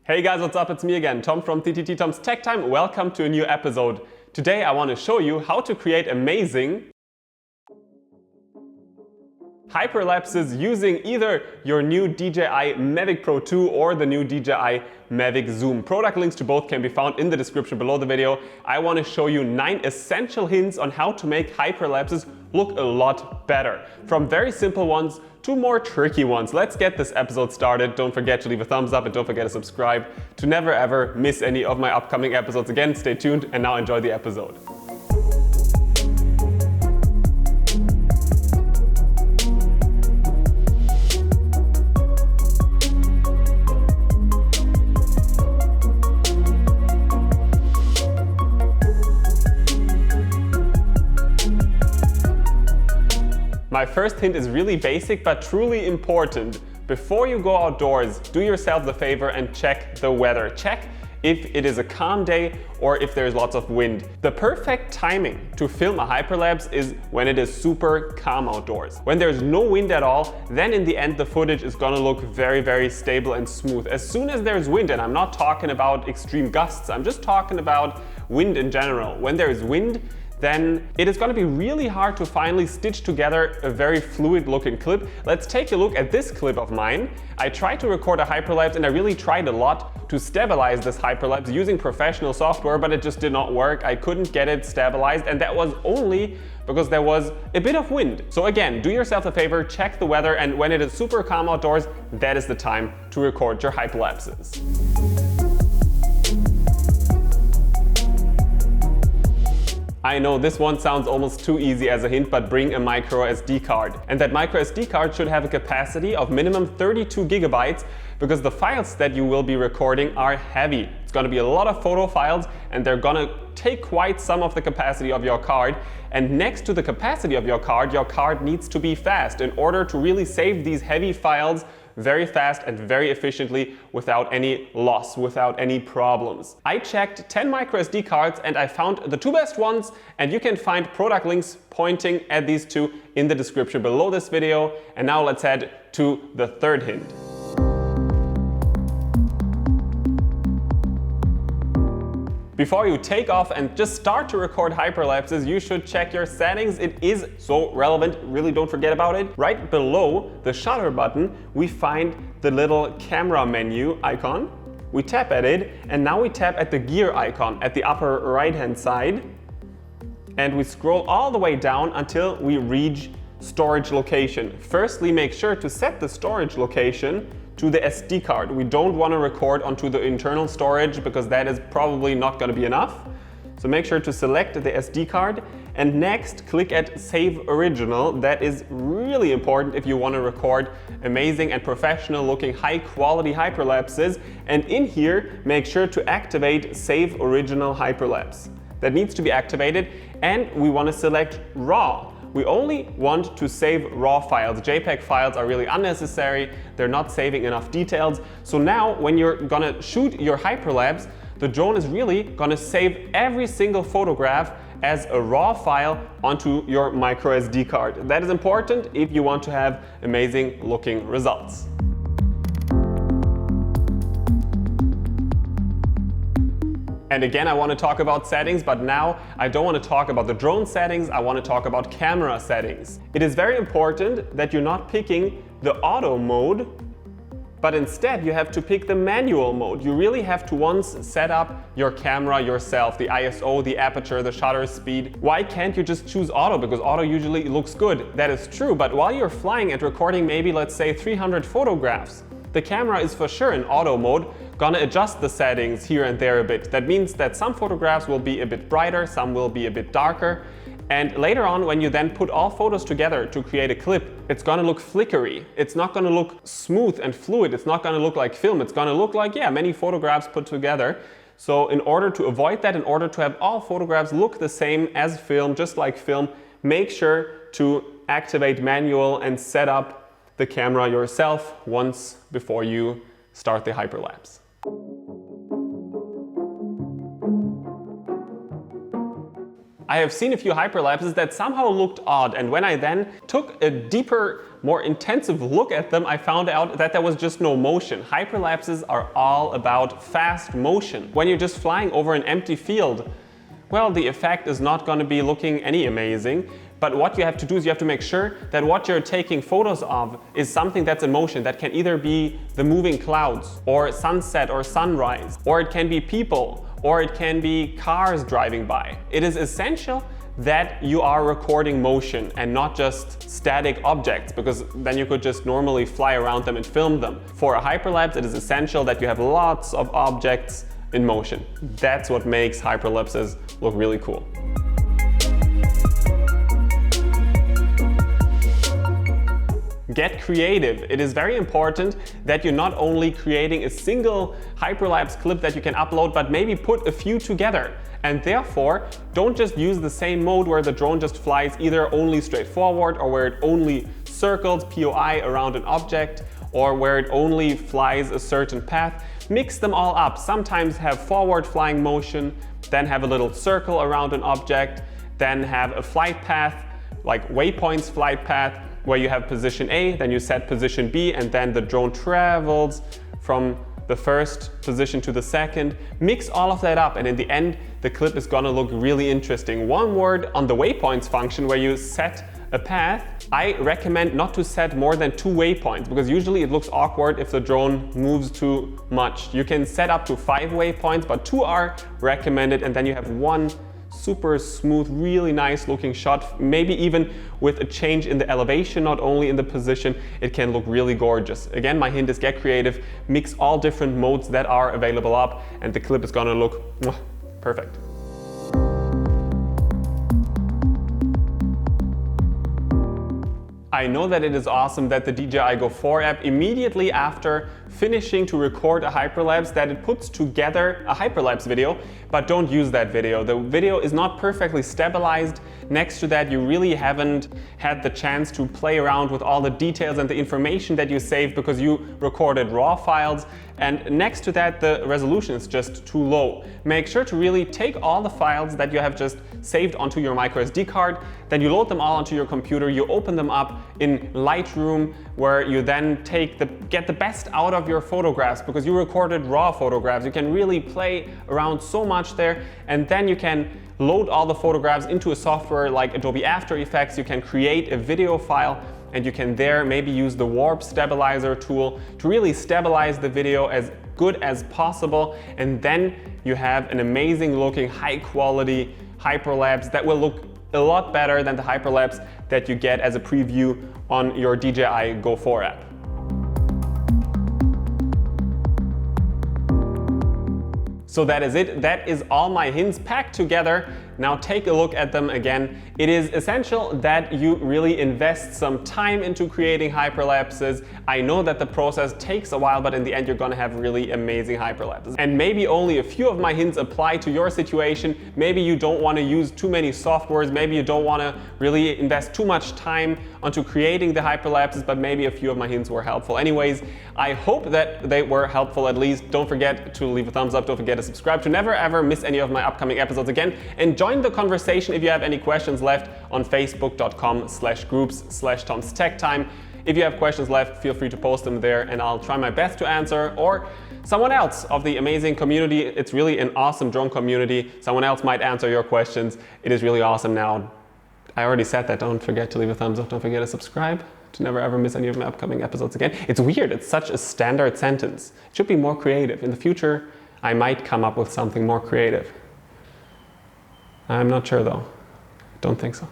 Hey guys, what's up? It's me again, Tom from TTT Tom's Tech Time. Welcome to a new episode. Today I want to show you how to create amazing hyperlapses using either your new DJI Mavic Pro 2 or the new DJI Mavic Zoom. Product links to both can be found in the description below the video. I want to show you 9 essential hints on how to make hyperlapses look a lot better. From very simple ones to more tricky ones. Let's get this episode started. Don't forget to leave a thumbs up and don't forget to subscribe to never ever miss any of my upcoming episodes. Again, stay tuned and now enjoy the episode. My first hint is really basic but truly important. Before you go outdoors, do yourself the favor and check the weather. Check if it is a calm day or if there's lots of wind. The perfect timing to film a hyperlapse is when it is super calm outdoors. When there's no wind at all, then in the end the footage is gonna look very, very stable and smooth. As soon as there's wind, and I'm not talking about extreme gusts, I'm just talking about wind in general. When there's wind, then it is going to be really hard to finally stitch together a very fluid looking clip. Let's take a look at this clip of mine. I tried to record a hyperlapse and I really tried a lot to stabilize this hyperlapse using professional software, but it just did not work. I couldn't get it stabilized, and that was only because there was a bit of wind. So again, do yourself a favor, check the weather, and when it is super calm outdoors, that is the time to record your hyperlapses. I know this one sounds almost too easy as a hint, but bring a microSD card. And that microSD card should have a capacity of minimum 32 gigabytes because the files that you will be recording are heavy. It's going to be a lot of photo files and they're going to take quite some of the capacity of your card. And next to the capacity of your card needs to be fast in order to really save these heavy files very fast and very efficiently without any loss, without any problems. I checked 10 microSD cards and I found the 2 best ones, and you can find product links pointing at these 2 in the description below this video. And now let's head to the third hint. Before you take off and just start to record hyperlapses, you should check your settings. It is so relevant, really don't forget about it. Right below the shutter button, we find the little camera menu icon. We tap at it, and now we tap at the gear icon at the upper right-hand side. And we scroll all the way down until we reach storage location. Firstly, make sure to set the storage location to the SD card. We don't want to record onto the internal storage because that is probably not going to be enough. So make sure to select the SD card and next click at Save Original. That is really important if you want to record amazing and professional looking high quality hyperlapses. And in here, make sure to activate Save Original Hyperlapse. That needs to be activated, and we want to select RAW. We only want to save RAW files. JPEG files are really unnecessary. They're not saving enough details. So now when you're gonna shoot your hyperlapse, the drone is really gonna save every single photograph as a RAW file onto your microSD card. That is important if you want to have amazing looking results. And again, I want to talk about settings, but now I don't want to talk about the drone settings, I want to talk about camera settings. It is very important that you're not picking the auto mode, but instead you have to pick the manual mode. You really have to once set up your camera yourself, the ISO, the aperture, the shutter speed. Why can't you just choose auto? Because auto usually looks good. That is true, but while you're flying and recording maybe, let's say, 300 photographs, the camera is for sure in auto mode, gonna adjust the settings here and there a bit. That means that some photographs will be a bit brighter, some will be a bit darker. And later on, when you then put all photos together to create a clip, it's gonna look flickery. It's not gonna look smooth and fluid. It's not gonna look like film. It's gonna look like, yeah, many photographs put together. So in order to avoid that, in order to have all photographs look the same as film, just like film, make sure to activate manual and set up the camera yourself once before you start the hyperlapse. I have seen a few hyperlapses that somehow looked odd, and when I then took a deeper, more intensive look at them, I found out that there was just no motion. Hyperlapses are all about fast motion. When you're just flying over an empty field, well, the effect is not going to be looking any amazing. But what you have to do is you have to make sure that what you're taking photos of is something that's in motion, that can either be the moving clouds, or sunset or sunrise, or it can be people, or it can be cars driving by. It is essential that you are recording motion and not just static objects, because then you could just normally fly around them and film them. For a hyperlapse, it is essential that you have lots of objects in motion. That's what makes hyperlapses look really cool. Get creative. It is very important that you're not only creating a single hyperlapse clip that you can upload, but maybe put a few together. And therefore, don't just use the same mode where the drone just flies either only straight forward, or where it only circles POI around an object, or where it only flies a certain path. Mix them all up. Sometimes have forward flying motion, then have a little circle around an object, then have a flight path, like waypoints flight path, where you have position A, then you set position B, and then the drone travels from the first position to the second. Mix all of that up, and in the end, the clip is gonna look really interesting. One word on the waypoints function, where you set a path. I recommend not to set more than 2 waypoints, because usually it looks awkward if the drone moves too much. You can set up to 5 waypoints, but 2 are recommended, and then you have one super smooth, really nice looking shot, maybe even with a change in the elevation, not only in the position. It can look really gorgeous. Again, my hint is get creative, mix all different modes that are available up, and the clip is gonna look perfect. I know that it is awesome that the DJI Go 4 app, immediately after finishing to record a hyperlapse, that it puts together a hyperlapse video, but don't use that video. The video is not perfectly stabilized. Next to that, you really haven't had the chance to play around with all the details and the information that you saved, because you recorded raw files. And next to that, the resolution is just too low. Make sure to really take all the files that you have just saved onto your microSD card, then you load them all onto your computer, you open them up in Lightroom, where you then get the best out of your photographs, because you recorded raw photographs. You can really play around so much there, and then you can load all the photographs into a software like Adobe After Effects. You can create a video file, and you can there maybe use the warp stabilizer tool to really stabilize the video as good as possible. And then you have an amazing looking, high quality hyperlapse that will look a lot better than the hyperlapse that you get as a preview on your DJI Go 4 app. So that is it. That is all my hints packed together. Now take a look at them again. It is essential that you really invest some time into creating hyperlapses. I know that the process takes a while, but in the end you're gonna have really amazing hyperlapses. And maybe only a few of my hints apply to your situation. Maybe you don't want to use too many softwares. Maybe you don't want to really invest too much time onto creating the hyperlapses, but maybe a few of my hints were helpful. Anyways, I hope that they were helpful at least. Don't forget to leave a thumbs up. Don't forget to subscribe to never ever miss any of my upcoming episodes again. And join the conversation if you have any questions left on facebook.com/groups/TomsTechTime. If you have questions left, feel free to post them there and I'll try my best to answer, or someone else of the amazing community. It's really an awesome drone community. Someone else might answer your questions. It is really awesome now. I already said that. Don't forget to leave a thumbs up. Don't forget to subscribe to never ever miss any of my upcoming episodes again. It's weird. It's such a standard sentence. It should be more creative. In the future, I might come up with something more creative. I'm not sure though. Don't think so.